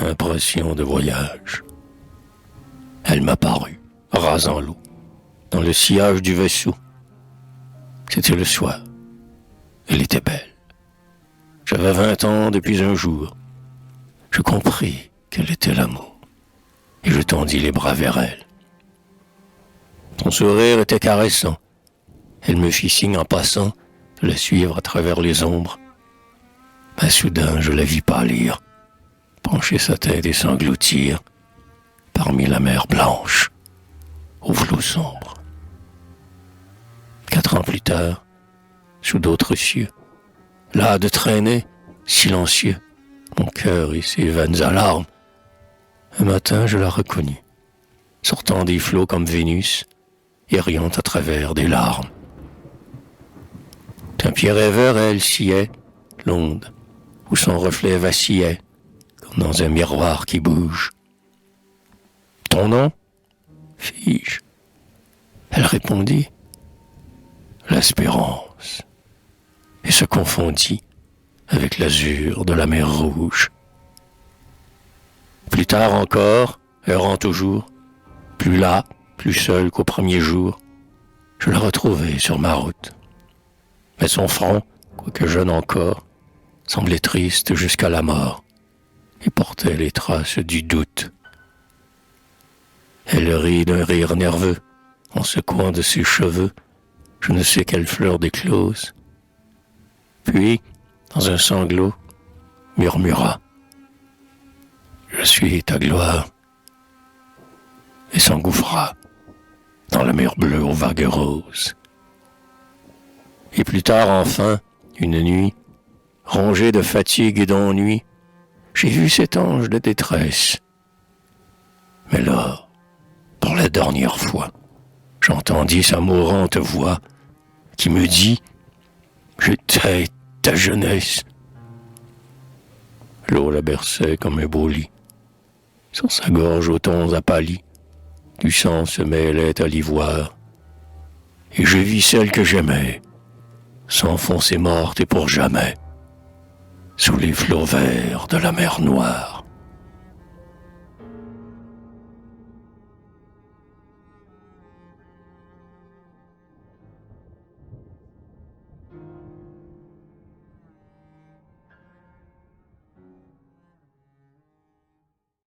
impression de voyage. Elle m'apparut, rasant l'eau, dans le sillage du vaisseau. C'était le soir. Elle était belle. J'avais 20 ans depuis un jour. Je compris qu'elle était l'amour, et je tendis les bras vers elle. Son sourire était caressant. Elle me fit signe en passant de la suivre à travers les ombres. Mais soudain, je la vis pâlir, pencher sa tête et s'engloutir parmi la mer blanche, aux flots sombres. 4 ans plus tard, sous d'autres cieux, là de traîner, silencieux, mon cœur et ses veines alarmes, un matin je la reconnus, sortant des flots comme Vénus, et riant à travers des larmes. D'un pied rêveur, elle sciait l'onde, où son reflet vacillait, comme dans un miroir qui bouge. « Ton nom ?» fis-je. Elle répondit « L'espérance » et se confondit avec l'azur de la mer Rouge. Plus tard encore, errant toujours, plus là, plus seul qu'au premier jour, je la retrouvai sur ma route. Mais son front, quoique jeune encore, semblait triste jusqu'à la mort et portait les traces du doute. Elle rit d'un rire nerveux en secouant de ses cheveux je ne sais quelle fleur d'éclose. Puis, dans un sanglot, murmura « Je suis ta gloire » et s'engouffra dans la mer bleue aux vagues roses. Et plus tard, enfin, une nuit, rongée de fatigue et d'ennui, j'ai vu cet ange de détresse. Mais là, pour la dernière fois, j'entendis sa mourante voix qui me dit « Je tais ta jeunesse ». L'eau la berçait comme un beau lit. Sur sa gorge aux tons apâlis, du sang se mêlait à l'ivoire. Et je vis celle que j'aimais s'enfoncer morte et pour jamais sous les flots verts de la mer Noire.